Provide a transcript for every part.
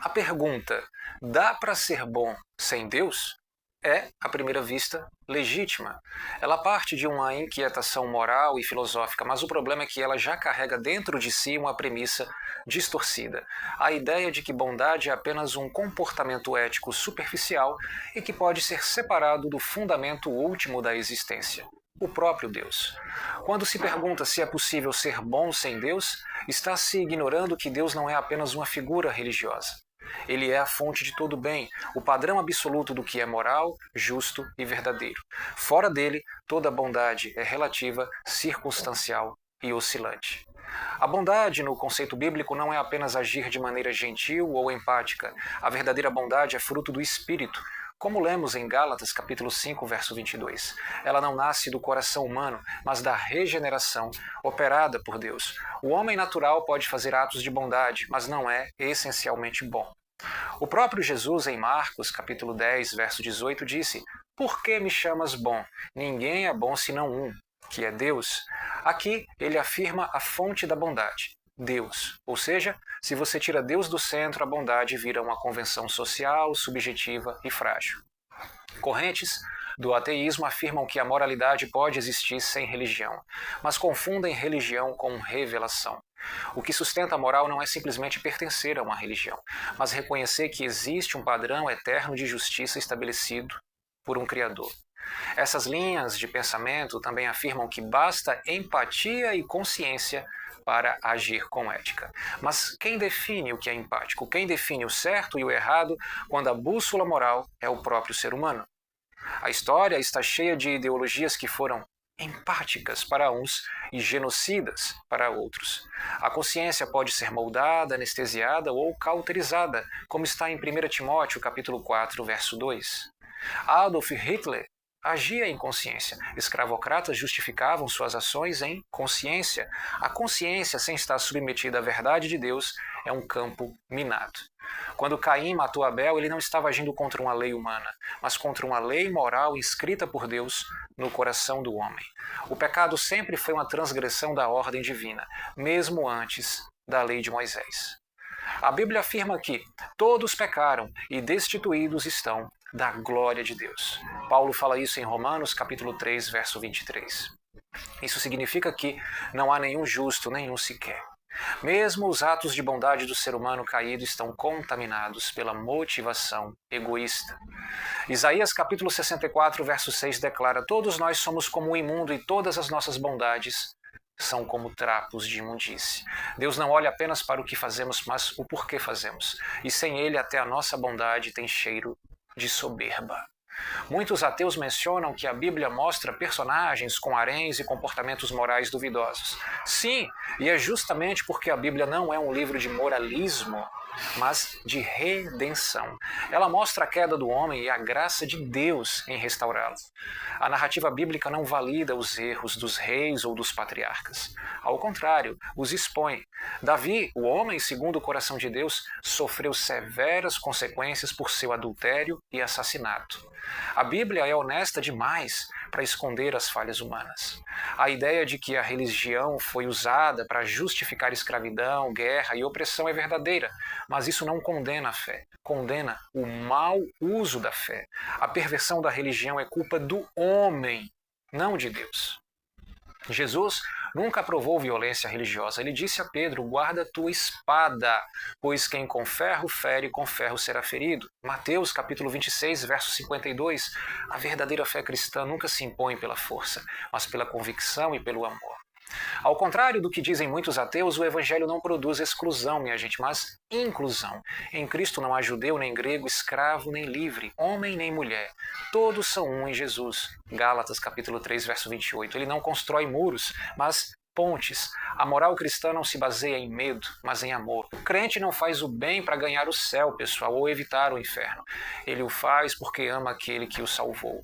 A pergunta, dá para ser bom sem Deus? É, à primeira vista, legítima. Ela parte de uma inquietação moral e filosófica, mas o problema é que ela já carrega dentro de si uma premissa distorcida. A ideia de que bondade é apenas um comportamento ético superficial e que pode ser separado do fundamento último da existência, o próprio Deus. Quando se pergunta se é possível ser bom sem Deus, está se ignorando que Deus não é apenas uma figura religiosa. Ele é a fonte de todo bem, o padrão absoluto do que é moral, justo e verdadeiro. Fora dele, toda bondade é relativa, circunstancial e oscilante. A bondade, no conceito bíblico, não é apenas agir de maneira gentil ou empática. A verdadeira bondade é fruto do Espírito, como lemos em Gálatas capítulo 5, verso 22. Ela não nasce do coração humano, mas da regeneração operada por Deus. O homem natural pode fazer atos de bondade, mas não é essencialmente bom. O próprio Jesus, em Marcos capítulo 10, verso 18, disse: "Por que me chamas bom? Ninguém é bom senão um, que é Deus." Aqui ele afirma a fonte da bondade, Deus. Ou seja, se você tira Deus do centro, a bondade vira uma convenção social, subjetiva e frágil. Correntes do ateísmo afirmam que a moralidade pode existir sem religião, mas confundem religião com revelação. O que sustenta a moral não é simplesmente pertencer a uma religião, mas reconhecer que existe um padrão eterno de justiça estabelecido por um Criador. Essas linhas de pensamento também afirmam que basta empatia e consciência para agir com ética. Mas quem define o que é empático? Quem define o certo e o errado quando a bússola moral é o próprio ser humano? A história está cheia de ideologias que foram empáticas para uns e genocidas para outros. A consciência pode ser moldada, anestesiada ou cauterizada, como está em 1 Timóteo capítulo 4, verso 2. Adolf Hitler agia em consciência. Escravocratas justificavam suas ações em consciência. A consciência, sem estar submetida à verdade de Deus, é um campo minado. Quando Caim matou Abel, ele não estava agindo contra uma lei humana, mas contra uma lei moral inscrita por Deus no coração do homem. O pecado sempre foi uma transgressão da ordem divina, mesmo antes da lei de Moisés. A Bíblia afirma que todos pecaram e destituídos estão da glória de Deus. Paulo fala isso em Romanos capítulo 3, verso 23. Isso significa que não há nenhum justo, nenhum sequer. Mesmo os atos de bondade do ser humano caído estão contaminados pela motivação egoísta. Isaías capítulo 64, verso 6 declara: "Todos nós somos como o imundo e todas as nossas bondades são como trapos de imundície." Deus não olha apenas para o que fazemos, mas o porquê fazemos. E sem ele, até a nossa bondade tem cheiro de soberba. Muitos ateus mencionam que a Bíblia mostra personagens com haréns e comportamentos morais duvidosos. Sim, e é justamente porque a Bíblia não é um livro de moralismo, mas de redenção. Ela mostra a queda do homem e a graça de Deus em restaurá-lo. A narrativa bíblica não valida os erros dos reis ou dos patriarcas. Ao contrário, os expõe. Davi, o homem segundo o coração de Deus, sofreu severas consequências por seu adultério e assassinato. A Bíblia é honesta demais para esconder as falhas humanas. A ideia de que a religião foi usada para justificar escravidão, guerra e opressão é verdadeira, mas isso não condena a fé, condena o mau uso da fé. A perversão da religião é culpa do homem, não de Deus. Jesus nunca aprovou violência religiosa. Ele disse a Pedro: "Guarda tua espada, pois quem com ferro fere, com ferro será ferido." Mateus capítulo 26, verso 52. A verdadeira fé cristã nunca se impõe pela força, mas pela convicção e pelo amor. Ao contrário do que dizem muitos ateus, o Evangelho não produz exclusão, minha gente, mas inclusão. Em Cristo não há judeu nem grego, escravo nem livre, homem nem mulher. Todos são um em Jesus. Gálatas capítulo 3, verso 28. Ele não constrói muros, mas pontes. A moral cristã não se baseia em medo, mas em amor. O crente não faz o bem para ganhar o céu, pessoal, ou evitar o inferno. Ele o faz porque ama aquele que o salvou.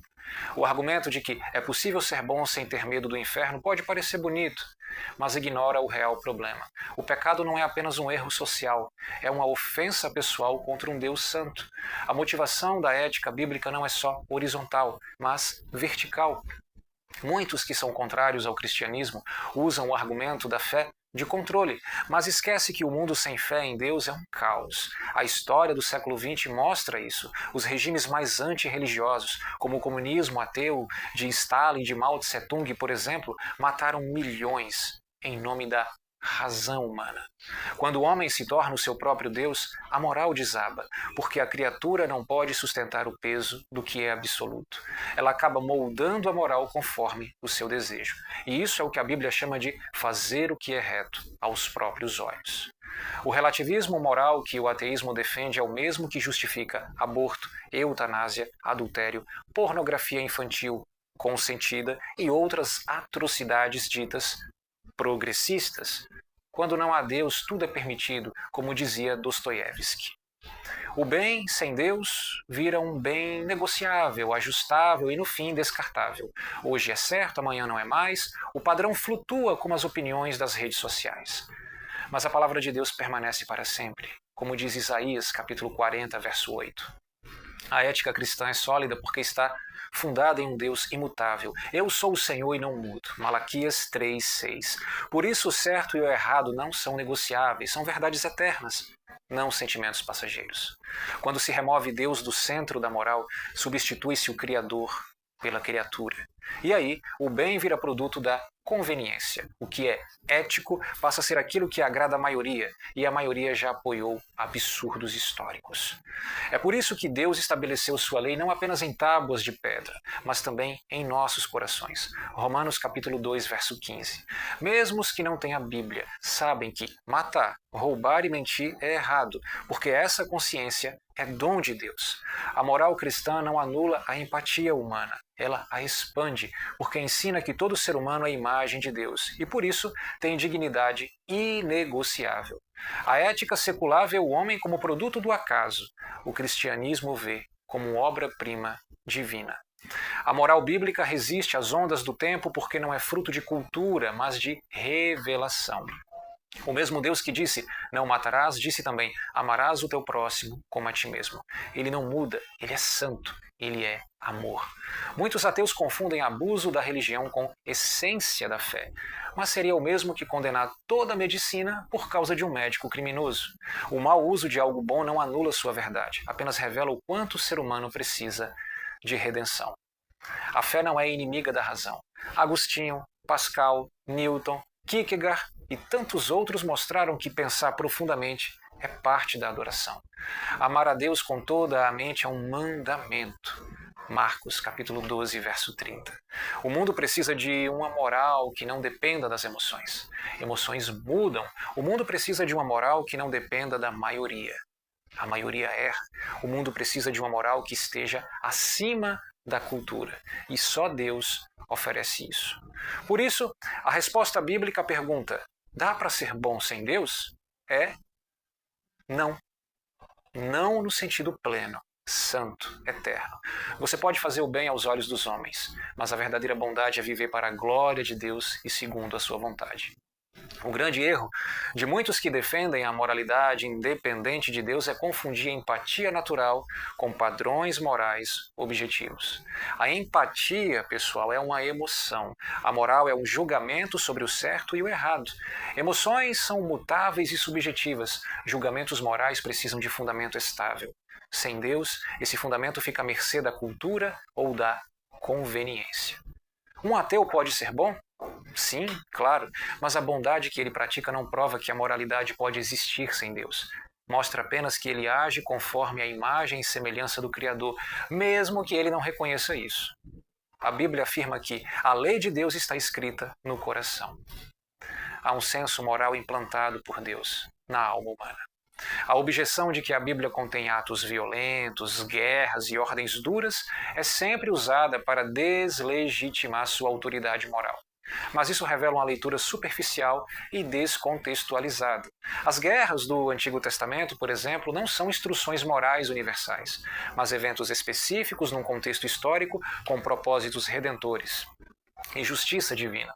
O argumento de que é possível ser bom sem ter medo do inferno pode parecer bonito, mas ignora o real problema. O pecado não é apenas um erro social, é uma ofensa pessoal contra um Deus santo. A motivação da ética bíblica não é só horizontal, mas vertical. Muitos que são contrários ao cristianismo usam o argumento da fé de controle, mas esquece que o mundo sem fé em Deus é um caos. A história do século XX mostra isso. Os regimes mais antirreligiosos, como o comunismo ateu de Stalin e de Mao Tse-tung, por exemplo, mataram milhões em nome da razão humana. Quando o homem se torna o seu próprio Deus, a moral desaba, porque a criatura não pode sustentar o peso do que é absoluto. Ela acaba moldando a moral conforme o seu desejo. E isso é o que a Bíblia chama de fazer o que é reto aos próprios olhos. O relativismo moral que o ateísmo defende é o mesmo que justifica aborto, eutanásia, adultério, pornografia infantil consentida e outras atrocidades ditas progressistas. Quando não há Deus, tudo é permitido, como dizia Dostoiévski. O bem sem Deus vira um bem negociável, ajustável e, no fim, descartável. Hoje é certo, amanhã não é mais. O padrão flutua como as opiniões das redes sociais. Mas a palavra de Deus permanece para sempre, como diz Isaías, capítulo 40, verso 8. A ética cristã é sólida porque está fundada em um Deus imutável. Eu sou o Senhor e não mudo. Malaquias 3:6. Por isso o certo e o errado não são negociáveis, são verdades eternas, não sentimentos passageiros. Quando se remove Deus do centro da moral, substitui-se o Criador pela criatura. E aí, o bem vira produto da conveniência. O que é ético passa a ser aquilo que agrada a maioria, e a maioria já apoiou absurdos históricos. É por isso que Deus estabeleceu sua lei não apenas em tábuas de pedra, mas também em nossos corações. Romanos capítulo 2, verso 15. Mesmo os que não têm a Bíblia sabem que matar, roubar e mentir é errado, porque essa consciência é dom de Deus. A moral cristã não anula a empatia humana, ela a expande, porque ensina que todo ser humano é imagem de Deus e, por isso, tem dignidade inegociável. A ética secular vê o homem como produto do acaso. O cristianismo vê como obra-prima divina. A moral bíblica resiste às ondas do tempo porque não é fruto de cultura, mas de revelação. O mesmo Deus que disse, não matarás, disse também, amarás o teu próximo como a ti mesmo. Ele não muda, ele é santo, ele é amor. Muitos ateus confundem abuso da religião com essência da fé, mas seria o mesmo que condenar toda a medicina por causa de um médico criminoso. O mau uso de algo bom não anula sua verdade, apenas revela o quanto o ser humano precisa de redenção. A fé não é inimiga da razão. Agostinho, Pascal, Newton, Kierkegaard e tantos outros mostraram que pensar profundamente é parte da adoração. Amar a Deus com toda a mente é um mandamento. Marcos, capítulo 12, verso 30. O mundo precisa de uma moral que não dependa das emoções. Emoções mudam. O mundo precisa de uma moral que não dependa da maioria. A maioria erra. O mundo precisa de uma moral que esteja acima da cultura. E só Deus oferece isso. Por isso, a resposta bíblica pergunta: dá para ser bom sem Deus? É não. Não no sentido pleno, santo, eterno. Você pode fazer o bem aos olhos dos homens, mas a verdadeira bondade é viver para a glória de Deus e segundo a sua vontade. O grande erro de muitos que defendem a moralidade independente de Deus é confundir a empatia natural com padrões morais objetivos. A empatia, pessoal, é uma emoção. A moral é um julgamento sobre o certo e o errado. Emoções são mutáveis e subjetivas. Julgamentos morais precisam de fundamento estável. Sem Deus, esse fundamento fica à mercê da cultura ou da conveniência. Um ateu pode ser bom? Sim, claro, mas a bondade que ele pratica não prova que a moralidade pode existir sem Deus. Mostra apenas que ele age conforme a imagem e semelhança do Criador, mesmo que ele não reconheça isso. A Bíblia afirma que a lei de Deus está escrita no coração. Há um senso moral implantado por Deus na alma humana. A objeção de que a Bíblia contém atos violentos, guerras e ordens duras é sempre usada para deslegitimar sua autoridade moral. Mas isso revela uma leitura superficial e descontextualizada. As guerras do Antigo Testamento, por exemplo, não são instruções morais universais, mas eventos específicos num contexto histórico com propósitos redentores e justiça divina.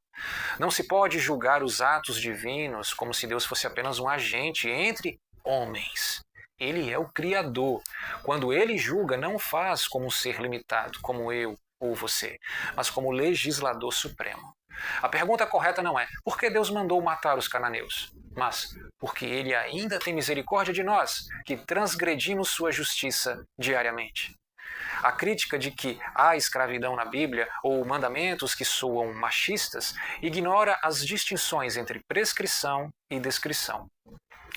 Não se pode julgar os atos divinos como se Deus fosse apenas um agente entre homens. Ele é o Criador. Quando ele julga, não o faz como um ser limitado, como eu ou você, mas como legislador supremo. A pergunta correta não é por que Deus mandou matar os cananeus, mas porque Ele ainda tem misericórdia de nós, que transgredimos sua justiça diariamente. A crítica de que há escravidão na Bíblia ou mandamentos que soam machistas ignora as distinções entre prescrição e descrição.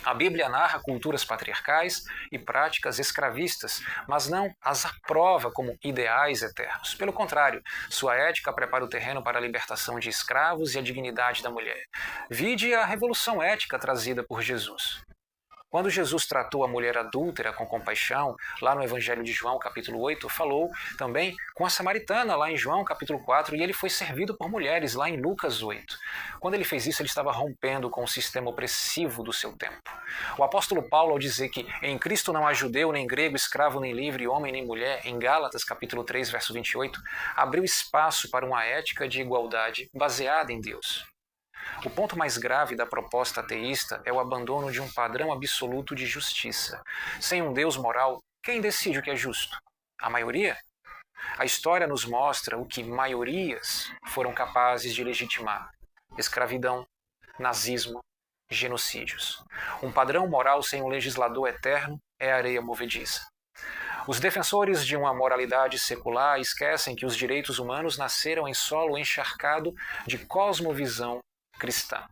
A Bíblia narra culturas patriarcais e práticas escravistas, mas não as aprova como ideais eternos. Pelo contrário, sua ética prepara o terreno para a libertação de escravos e a dignidade da mulher. Vide a revolução ética trazida por Jesus. Quando Jesus tratou a mulher adúltera com compaixão, lá no Evangelho de João, capítulo 8, falou também com a samaritana, lá em João, capítulo 4, e ele foi servido por mulheres, lá em Lucas 8. Quando ele fez isso, ele estava rompendo com o sistema opressivo do seu tempo. O apóstolo Paulo, ao dizer que em Cristo não há judeu, nem grego, escravo, nem livre, homem, nem mulher, em Gálatas, capítulo 3, verso 28, abriu espaço para uma ética de igualdade baseada em Deus. O ponto mais grave da proposta ateísta é o abandono de um padrão absoluto de justiça. Sem um Deus moral, quem decide o que é justo? A maioria? A história nos mostra o que maiorias foram capazes de legitimar: escravidão, nazismo, genocídios. Um padrão moral sem um legislador eterno é areia movediça. Os defensores de uma moralidade secular esquecem que os direitos humanos nasceram em solo encharcado de cosmovisão cristã.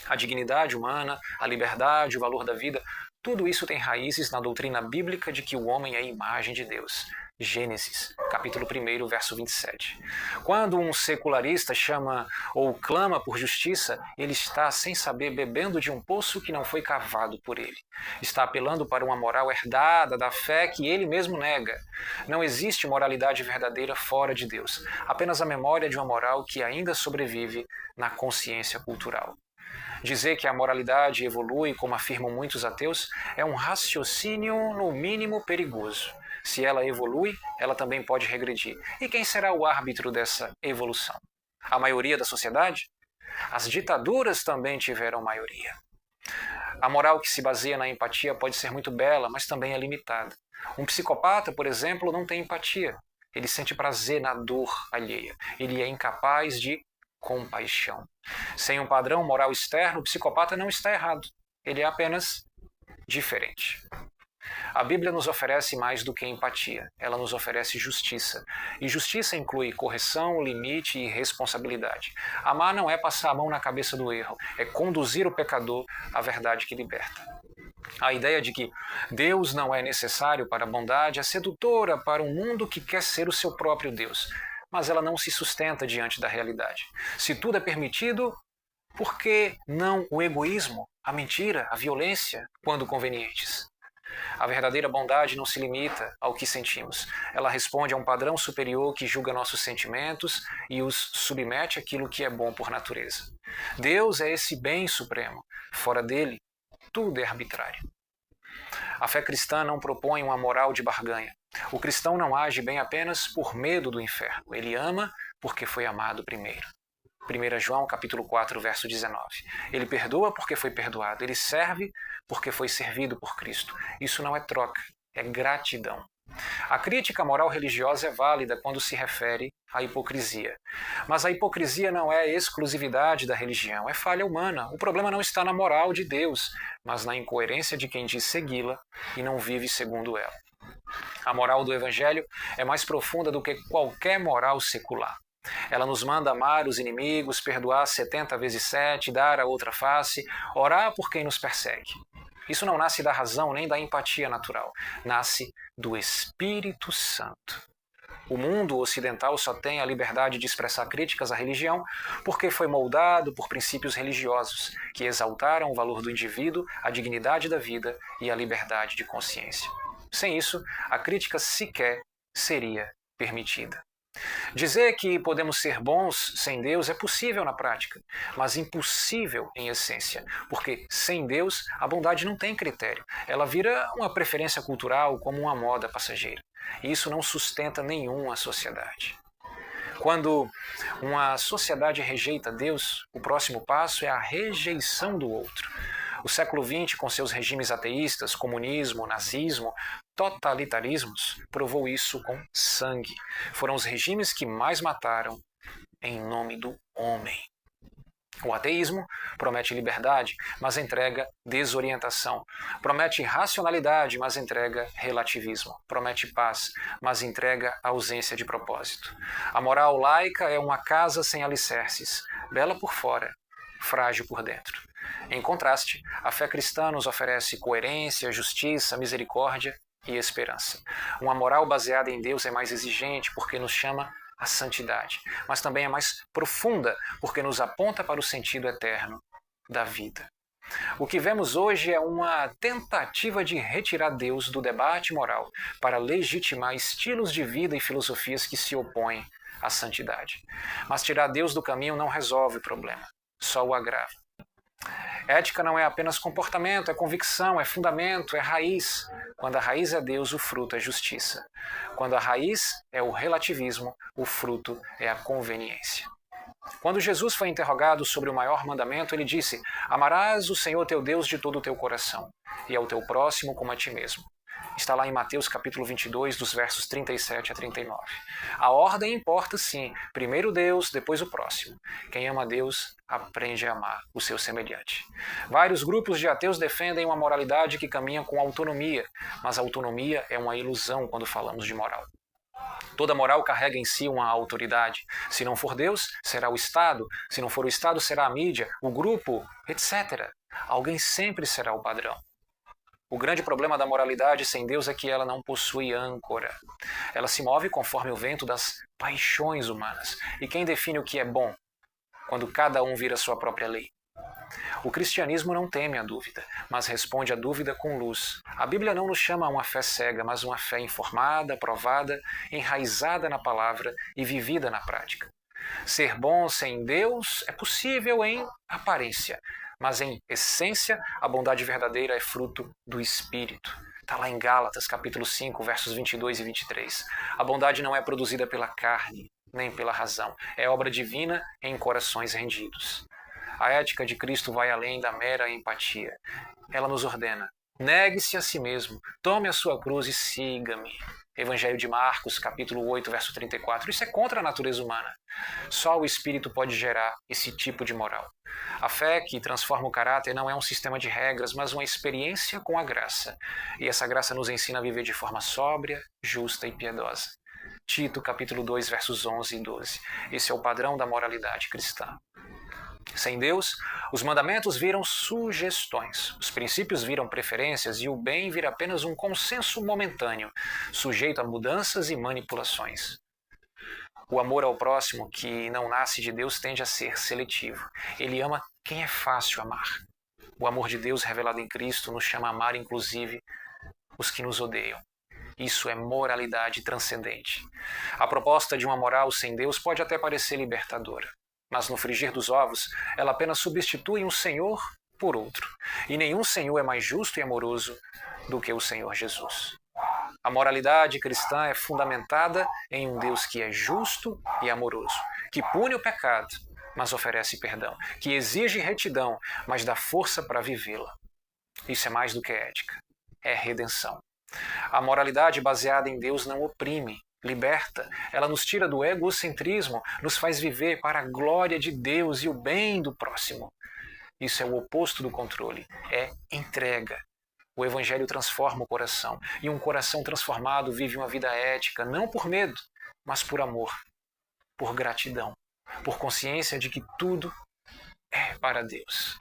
A dignidade humana, a liberdade, o valor da vida, tudo isso tem raízes na doutrina bíblica de que o homem é a imagem de Deus. Gênesis, capítulo 1, verso 27. Quando um secularista chama ou clama por justiça, ele está, sem saber, bebendo de um poço que não foi cavado por ele. Está apelando para uma moral herdada da fé que ele mesmo nega. Não existe moralidade verdadeira fora de Deus, apenas a memória de uma moral que ainda sobrevive na consciência cultural. Dizer que a moralidade evolui, como afirmam muitos ateus, é um raciocínio no mínimo perigoso. Se ela evolui, ela também pode regredir. E quem será o árbitro dessa evolução? A maioria da sociedade? As ditaduras também tiveram maioria. A moral que se baseia na empatia pode ser muito bela, mas também é limitada. Um psicopata, por exemplo, não tem empatia. Ele sente prazer na dor alheia. Ele é incapaz de compaixão. Sem um padrão moral externo, o psicopata não está errado. Ele é apenas diferente. A Bíblia nos oferece mais do que empatia. Ela nos oferece justiça. E justiça inclui correção, limite e responsabilidade. Amar não é passar a mão na cabeça do erro, é conduzir o pecador à verdade que liberta. A ideia de que Deus não é necessário para a bondade é sedutora para um mundo que quer ser o seu próprio Deus. Mas ela não se sustenta diante da realidade. Se tudo é permitido, por que não o egoísmo, a mentira, a violência, quando convenientes? A verdadeira bondade não se limita ao que sentimos. Ela responde a um padrão superior que julga nossos sentimentos e os submete àquilo que é bom por natureza. Deus é esse bem supremo. Fora dele, tudo é arbitrário. A fé cristã não propõe uma moral de barganha. O cristão não age bem apenas por medo do inferno. Ele ama porque foi amado primeiro. 1 João capítulo 4, verso 19. Ele perdoa porque foi perdoado. Ele serve porque foi servido por Cristo. Isso não é troca, é gratidão. A crítica moral religiosa é válida quando se refere à hipocrisia. Mas a hipocrisia não é exclusividade da religião, é falha humana. O problema não está na moral de Deus, mas na incoerência de quem diz segui-la e não vive segundo ela. A moral do Evangelho é mais profunda do que qualquer moral secular. Ela nos manda amar os inimigos, perdoar 70 vezes 7, dar a outra face, orar por quem nos persegue. Isso não nasce da razão nem da empatia natural. Nasce do Espírito Santo. O mundo ocidental só tem a liberdade de expressar críticas à religião porque foi moldado por princípios religiosos que exaltaram o valor do indivíduo, a dignidade da vida e a liberdade de consciência. Sem isso, a crítica sequer seria permitida. Dizer que podemos ser bons sem Deus é possível na prática, mas impossível em essência, porque sem Deus a bondade não tem critério. Ela vira uma preferência cultural como uma moda passageira. E isso não sustenta nenhuma sociedade. Quando uma sociedade rejeita Deus, o próximo passo é a rejeição do outro. O século XX, com seus regimes ateístas, comunismo, nazismo, totalitarismos, provou isso com sangue. Foram os regimes que mais mataram em nome do homem. O ateísmo promete liberdade, mas entrega desorientação. Promete racionalidade, mas entrega relativismo. Promete paz, mas entrega ausência de propósito. A moral laica é uma casa sem alicerces, bela por fora, frágil por dentro. Em contraste, a fé cristã nos oferece coerência, justiça, misericórdia e esperança. Uma moral baseada em Deus é mais exigente porque nos chama a santidade, mas também é mais profunda porque nos aponta para o sentido eterno da vida. O que vemos hoje é uma tentativa de retirar Deus do debate moral para legitimar estilos de vida e filosofias que se opõem à santidade. Mas tirar Deus do caminho não resolve o problema, só o agrava. Ética não é apenas comportamento, é convicção, é fundamento, é raiz. Quando a raiz é Deus, o fruto é justiça. Quando a raiz é o relativismo, o fruto é a conveniência. Quando Jesus foi interrogado sobre o maior mandamento, ele disse: amarás o Senhor teu Deus de todo o teu coração, e ao teu próximo como a ti mesmo. Está lá em Mateus capítulo 22, dos versos 37 a 39. A ordem importa sim, primeiro Deus, depois o próximo. Quem ama Deus, aprende a amar o seu semelhante. Vários grupos de ateus defendem uma moralidade que caminha com autonomia, mas a autonomia é uma ilusão quando falamos de moral. Toda moral carrega em si uma autoridade. Se não for Deus, será o Estado. Se não for o Estado, será a mídia, o grupo, etc. Alguém sempre será o padrão. O grande problema da moralidade sem Deus é que ela não possui âncora. Ela se move conforme o vento das paixões humanas. E quem define o que é bom? Quando cada um vira sua própria lei. O cristianismo não teme a dúvida, mas responde à dúvida com luz. A Bíblia não nos chama a uma fé cega, mas uma fé informada, provada, enraizada na palavra e vivida na prática. Ser bom sem Deus é possível em aparência, mas em essência a bondade verdadeira é fruto do Espírito. Está lá em Gálatas, capítulo 5, versos 22 e 23. A bondade não é produzida pela carne, nem pela razão. É obra divina em corações rendidos. A ética de Cristo vai além da mera empatia. Ela nos ordena: negue-se a si mesmo, tome a sua cruz e siga-me. Evangelho de Marcos, capítulo 8, verso 34. Isso é contra a natureza humana. Só o Espírito pode gerar esse tipo de moral. A fé que transforma o caráter não é um sistema de regras, mas uma experiência com a graça. E essa graça nos ensina a viver de forma sóbria, justa e piedosa. Tito, capítulo 2, versos 11 e 12. Esse é o padrão da moralidade cristã. Sem Deus, os mandamentos viram sugestões, os princípios viram preferências e o bem vira apenas um consenso momentâneo, sujeito a mudanças e manipulações. O amor ao próximo, que não nasce de Deus, tende a ser seletivo. Ele ama quem é fácil amar. O amor de Deus revelado em Cristo nos chama a amar, inclusive, os que nos odeiam. Isso é moralidade transcendente. A proposta de uma moral sem Deus pode até parecer libertadora. Mas no frigir dos ovos, ela apenas substitui um Senhor por outro. E nenhum Senhor é mais justo e amoroso do que o Senhor Jesus. A moralidade cristã é fundamentada em um Deus que é justo e amoroso, que pune o pecado, mas oferece perdão, que exige retidão, mas dá força para vivê-la. Isso é mais do que ética, é redenção. A moralidade baseada em Deus não oprime, liberta, ela nos tira do egocentrismo, nos faz viver para a glória de Deus e o bem do próximo. Isso é o oposto do controle, é entrega. O Evangelho transforma o coração, e um coração transformado vive uma vida ética, não por medo, mas por amor, por gratidão, por consciência de que tudo é para Deus.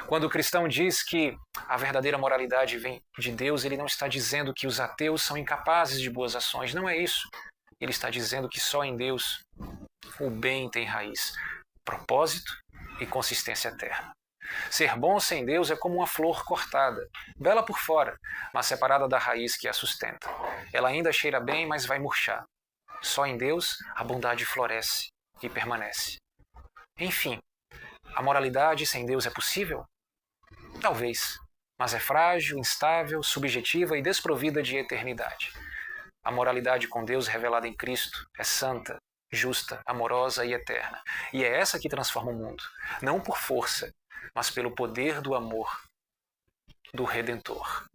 Quando o cristão diz que a verdadeira moralidade vem de Deus, ele não está dizendo que os ateus são incapazes de boas ações. Não é isso. Ele está dizendo que só em Deus o bem tem raiz, propósito e consistência eterna. Ser bom sem Deus é como uma flor cortada, bela por fora, mas separada da raiz que a sustenta. Ela ainda cheira bem, mas vai murchar. Só em Deus a bondade floresce e permanece. Enfim, a moralidade sem Deus é possível? Talvez, mas é frágil, instável, subjetiva e desprovida de eternidade. A moralidade com Deus revelada em Cristo é santa, justa, amorosa e eterna. E é essa que transforma o mundo, não por força, mas pelo poder do amor do Redentor.